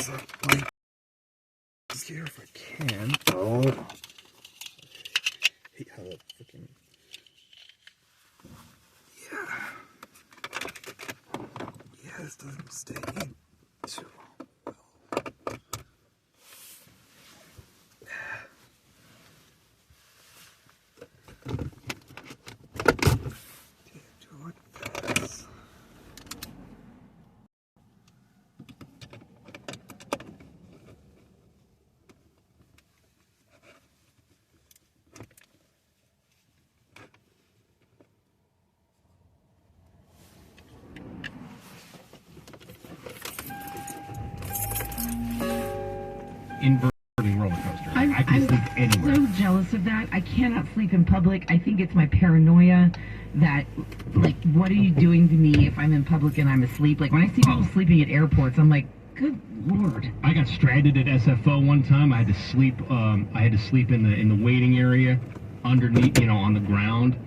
this blanket here if I can. Oh. Okay. Hate how that freaking. Yeah. Yeah, this doesn't stay in too well. Inverting roller coaster. I can sleep anywhere. I'm so jealous of that. I cannot sleep in public. I think it's my paranoia that, like, what are you doing to me if I'm in public and I'm asleep? Like, when I see people sleeping at airports, I'm like, good Lord. I got stranded at SFO one time. I had to sleep. In the waiting area, underneath, on the ground.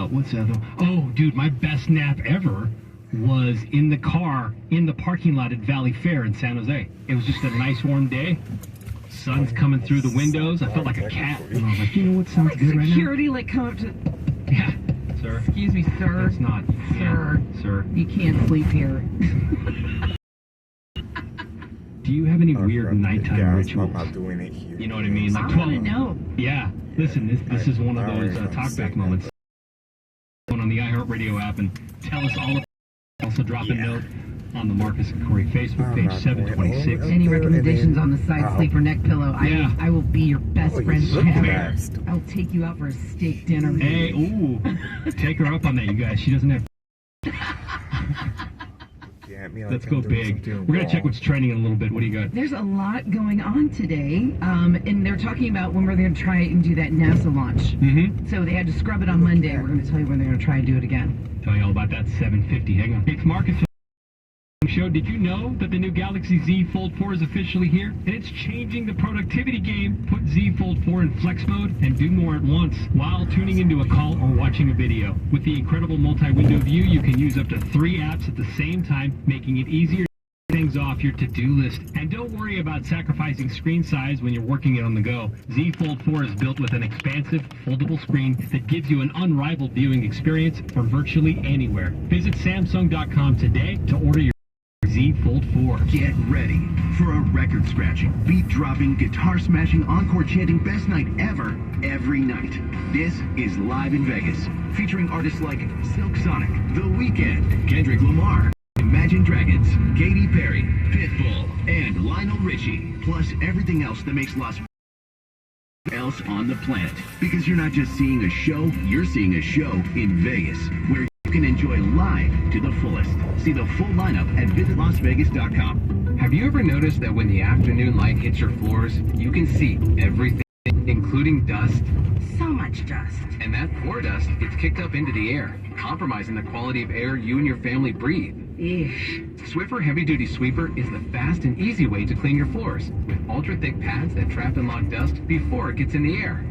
What's the other? Oh, dude, my best nap ever was in the car in the parking lot at Valley Fair in San Jose. It was just a nice warm day. Sun's coming through the windows. I felt like a cat. And I was like, you know what sounds good right now? Security, like, come up to... Yeah, sir. Excuse me, sir. That's not... Sir. Yeah, sir. You can't sleep here. Do you have any weird nighttime rituals? I'm not doing it here. You know what I mean? Like I want to know. Yeah. Listen, this is one of those talkback moments. On the iHeartRadio app and tell us all about it. Also drop a note on the Marcus and Corey Facebook page, 726. Any recommendations on the side sleeper neck pillow? I will be your best friend forever. I'll take you out for a steak dinner. Hey, ooh. Take her up on that, you guys. She doesn't have... Let's go big. We're going to check what's trending in a little bit. What do you got? There's a lot going on today, and they're talking about when we're going to try and do that NASA launch. So they had to scrub it on Monday. We're going to tell you when they're going to try and do it again. Tell you all about that 7:50. Hang on. It's Marcus Show. Did you know that the new Galaxy Z Fold 4 is officially here? And it's changing the productivity game. Put Z Fold 4 in flex mode and do more at once while tuning into a call or watching a video. With the incredible multi-window view, you can use up to 3 apps at the same time, making it easier to get things off your to-do list. And don't worry about sacrificing screen size when you're working it on the go. Z Fold 4 is built with an expansive, foldable screen that gives you an unrivaled viewing experience from virtually anywhere. Visit Samsung.com today to order your Z Fold 4. Get ready for a record-scratching, beat-dropping, guitar-smashing, encore-chanting best night ever, every night. This is Live in Vegas, featuring artists like Silk Sonic, The Weeknd, Kendrick Lamar, Imagine Dragons, Katy Perry, Pitbull, and Lionel Richie, plus everything else that makes Las else on the planet. Because you're not just seeing a show, you're seeing a show in Vegas, where you can enjoy live to the fullest. See the full lineup at visitlasvegas.com. Have you ever noticed that when the afternoon light hits your floors, you can see everything, including dust? So much dust. And that poor dust gets kicked up into the air, compromising the quality of air you and your family breathe. Swiffer Heavy Duty Sweeper is the fast and easy way to clean your floors, with ultra-thick pads that trap and lock dust before it gets in the air.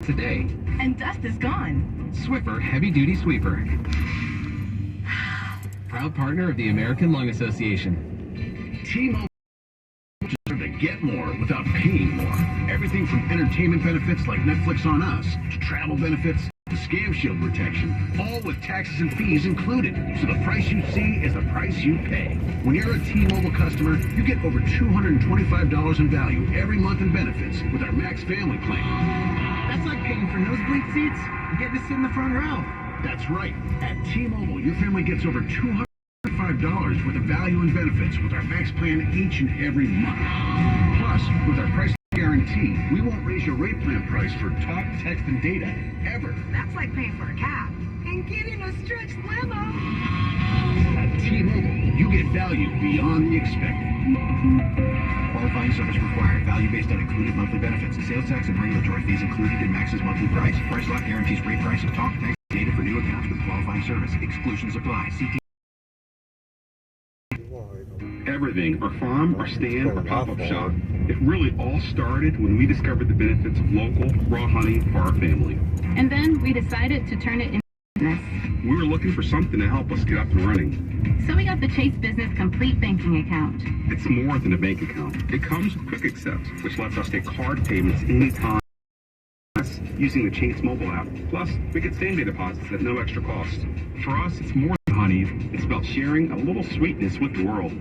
Today. And dust is gone. Swiffer Heavy Duty Sweeper. Proud partner of the American Lung Association. T-Mobile to get more without paying more. Everything from entertainment benefits like Netflix on Us, to travel benefits, to scam shield protection, all with taxes and fees included. So the price you see is the price you pay. When you're a T-Mobile customer, you get over $225 in value every month in benefits with our Max Family Plan. That's like paying for nosebleed seats and getting to sit in the front row. That's right. At T-Mobile, your family gets over $225 worth of value and benefits with our Max Plan each and every month. Plus, with our price guarantee, we won't raise your rate plan price for talk, text, and data ever. That's like paying for a cab and getting a stretched limo. At T-Mobile, you get value beyond the expected. Qualifying service required. Value based on included monthly benefits. Sales tax and regulatory fees included in Max's monthly price. Price lock guarantees rate price of talk, text, data for new accounts with qualifying service. Exclusions apply. CT. Everything, our farm, our stand, our pop-up shop, it really all started when we discovered the benefits of local, raw honey for our family. And then we decided to turn it into We were looking for something to help us get up and running. So we got the Chase Business Complete Banking Account. It's more than a bank account. It comes with Quick Accept, which lets us take card payments anytime using the Chase mobile app. Plus, we get same-day deposits at no extra cost. For us, it's more than honey. It's about sharing a little sweetness with the world.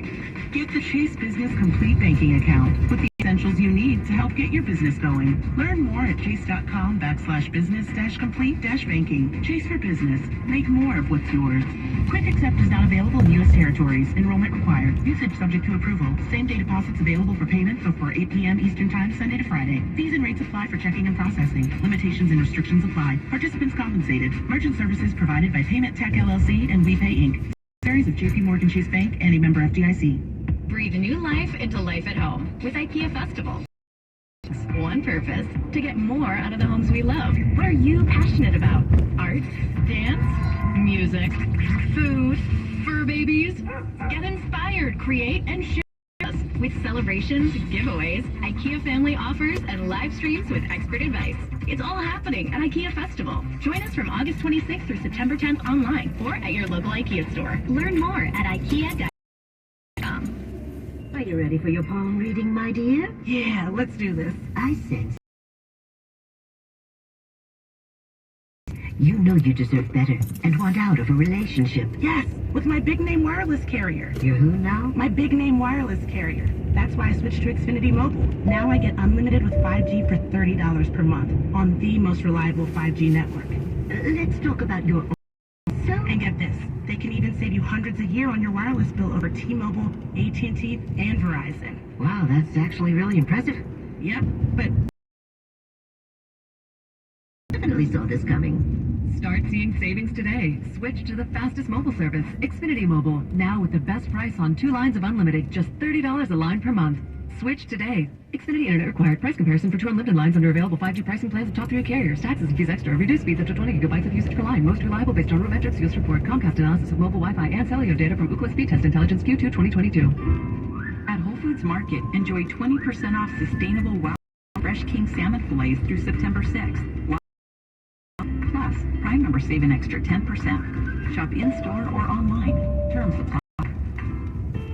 Get the Chase Business Complete Banking Account with the essentials you need to help get your business going. Learn more at chase.com/business-complete-banking. Chase for business. Make more of what's yours. Quick Accept is not available in U.S. territories. Enrollment required. Usage subject to approval. Same-day deposits available for payment before 8 p.m. Eastern Time, Sunday to Friday. Fees and rates apply for checking and processing. Limitations and restrictions apply. Participants compensated. Merchant services provided by Payment Tech LLC and WePay Inc. Series of J.P. Morgan Chase Bank and a member FDIC. Breathe new life into life at home with IKEA Festival. One purpose, to get more out of the homes we love. What are you passionate about? Art, dance, music, food, fur babies? Get inspired, create, and share us with celebrations, giveaways, IKEA family offers, and live streams with expert advice. It's all happening at IKEA Festival. Join us from August 26th through September 10th online or at your local IKEA store. Learn more at IKEA.com. Are you ready for your palm reading, my dear? Yeah, let's do this. I sense you know you deserve better and want out of a relationship. Yes, with my big name wireless carrier. You're who now? My big name wireless carrier. That's why I switched to Xfinity Mobile. Now I get unlimited with 5G for $30 per month on the most reliable 5G network. Let's talk about your And get this, they can even save you hundreds a year on your wireless bill over T-Mobile, AT&T, and Verizon. Wow, that's actually really impressive. Yep, but Definitely saw this coming. Start seeing savings today. Switch to the fastest mobile service, Xfinity Mobile. Now with the best price on 2 lines of unlimited, just $30 a line per month. Switch today. Xfinity Internet required. Price comparison for 2 unlimited lines under available 5G pricing plans of top 3 carriers. Taxes and fees extra. Reduced speeds up to 20 gigabytes of usage per line. Most reliable based on RootMetrics US report. Comcast analysis of mobile Wi-Fi and cellular data from Ookla Speed Test Intelligence Q2 2022. at Whole Foods Market, enjoy 20% off sustainable wild fresh king salmon fillets through September 6th. Plus, Prime members save an extra 10%. Shop in-store or online. Terms apply.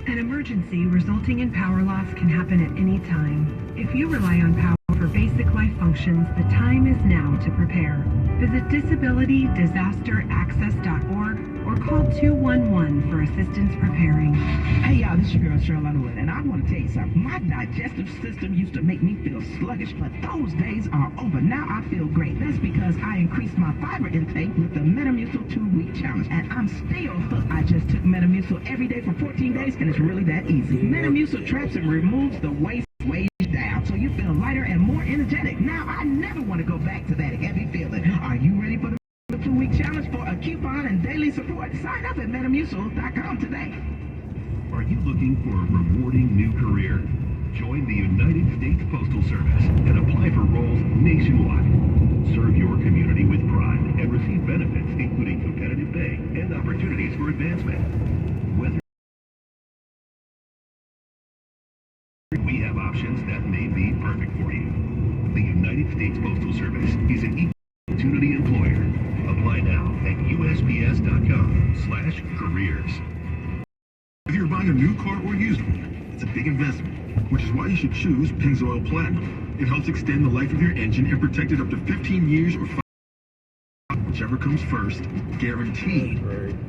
An emergency resulting in power loss can happen at any time. If you rely on power for basic life functions, the time is now to prepare. Visit disabilitydisasteraccess.org or call 211 for assistance preparing. Hey y'all, this is your girl Charlotte Wood, and I want to tell you something. My digestive system used to make me feel sluggish, but those days are over. Now I feel great. That's because I increased my fiber intake with the Metamucil 2-week challenge, and I'm still hooked. I just took Metamucil every day for 14 days, and it's really that easy. Metamucil traps and removes the waste weighs down, so you feel lighter and more energetic. Now I never want to go back to that heavy feeling. Are you ready for the 2-week challenge for a coupon and daily support? Sign up at Metamucil.com today. Are you looking for a rewarding new career? Join the United States Postal Service and apply for roles nationwide. Serve your community with pride and receive benefits including competitive pay and opportunities for advancement. Whether we have options that may be perfect for you. The United States Postal Service is an equal opportunity employer. Apply now at USPS.com/careers. If you're buying a new car or used one, it's a big investment, which is why you should choose Pennzoil Platinum. It helps extend the life of your engine and protect it up to 15 years or 5. Whichever comes first, guaranteed.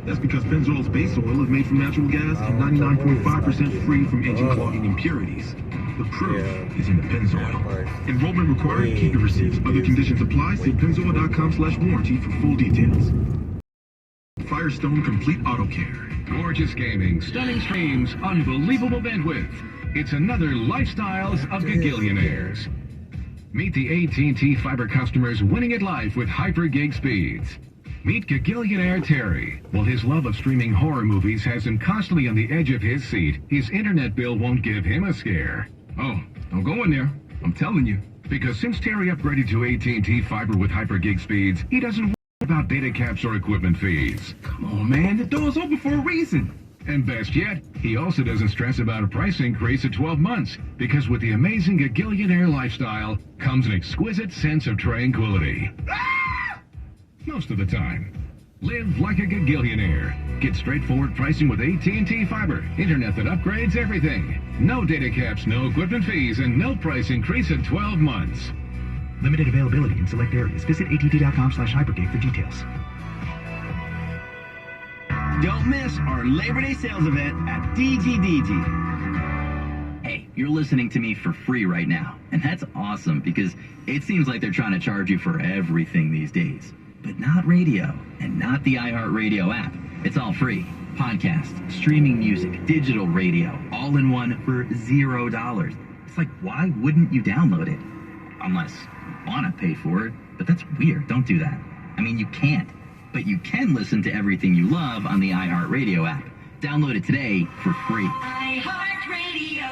That's because Pennzoil's base oil is made from natural gas and 99.5% free from engine clogging impurities. The proof is in the Pennzoil. Enrollment required. Keep your receipts. Other conditions apply. See Pennzoil.com/warranty for full details. Firestone Complete Auto Care. Gorgeous gaming, stunning streams, unbelievable bandwidth. It's another Lifestyles of Gagillionaires. Meet the AT&T Fiber customers winning at life with hyper-gig speeds. Meet Gagillionaire Terry. While his love of streaming horror movies has him constantly on the edge of his seat, his internet bill won't give him a scare. Oh, don't go in there. I'm telling you. Because since Terry upgraded to AT&T Fiber with hyper-gig speeds, he doesn't worry about data caps or equipment fees. Come on, man. The door's open for a reason. And best yet, he also doesn't stress about a price increase at 12 months, because with the amazing Gagillionaire lifestyle comes an exquisite sense of tranquility. Most of the time. Live like a gagillionaire. Get straightforward pricing with AT&T Fiber. Internet that upgrades everything. No data caps, no equipment fees, and no price increase in 12 months. Limited availability in select areas. Visit att.com/hypergig for details. Don't miss our Labor Day sales event at DGDG. Hey, you're listening to me for free right now, and that's awesome because it seems like they're trying to charge you for everything these days. But not radio, and not the iHeartRadio app. It's all free. Podcast, streaming music, digital radio, all in one for $0. It's like, why wouldn't you download it? Unless you want to pay for it, but that's weird. Don't do that. I mean, you can't. But you can listen to everything you love on the iHeartRadio app. Download it today for free. iHeartRadio.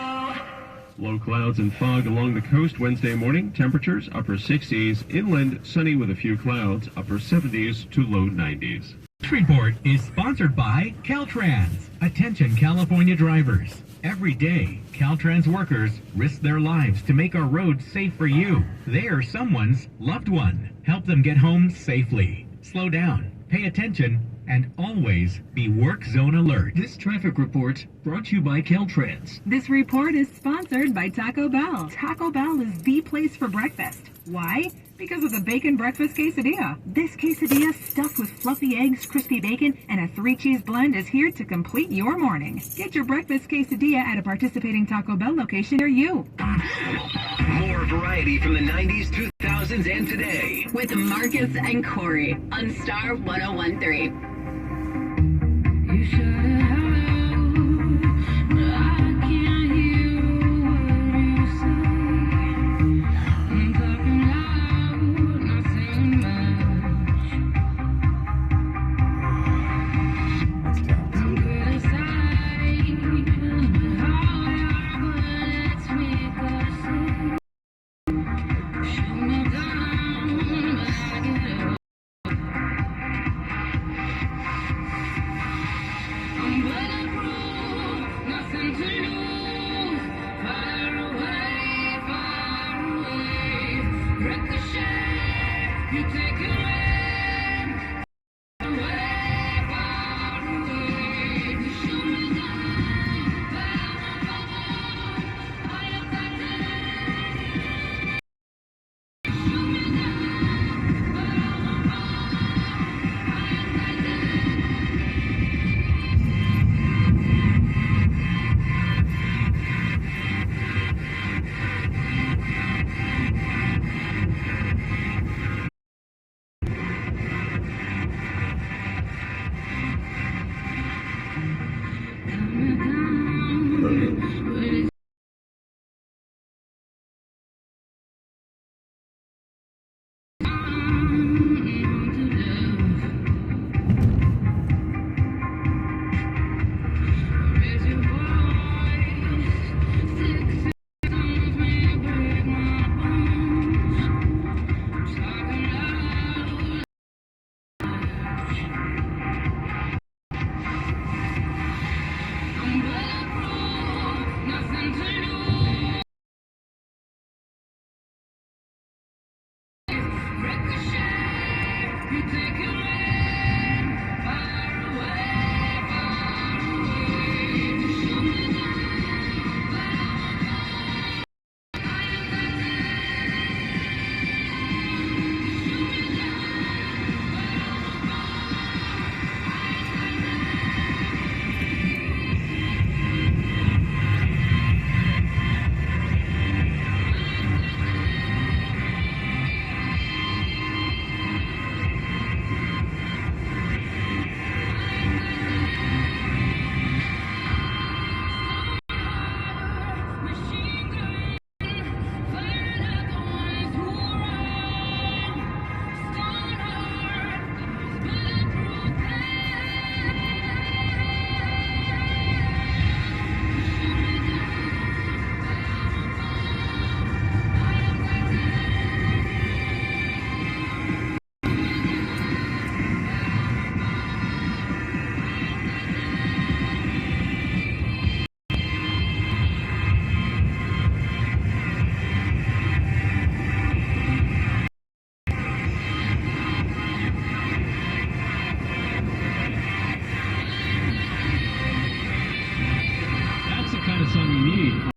Low clouds and fog along the coast Wednesday morning. Temperatures upper 60s. Inland sunny with a few clouds. Upper 70s to low 90s. This report is sponsored by Caltrans. Attention California drivers. Every day, Caltrans workers risk their lives to make our roads safe for you. They are someone's loved one. Help them get home safely. Slow down, pay attention, and always be work zone alert. This traffic report brought to you by Caltrans. This report is sponsored by Taco Bell. Taco Bell is the place for breakfast. Why? Because of the bacon breakfast quesadilla. This quesadilla stuffed with fluffy eggs, crispy bacon, and a 3-cheese blend is here to complete your morning. Get your breakfast quesadilla at a participating Taco Bell location near you. More variety from the 90s, 2000s, and today. With Marcus and Corey on Star 101.3. You should have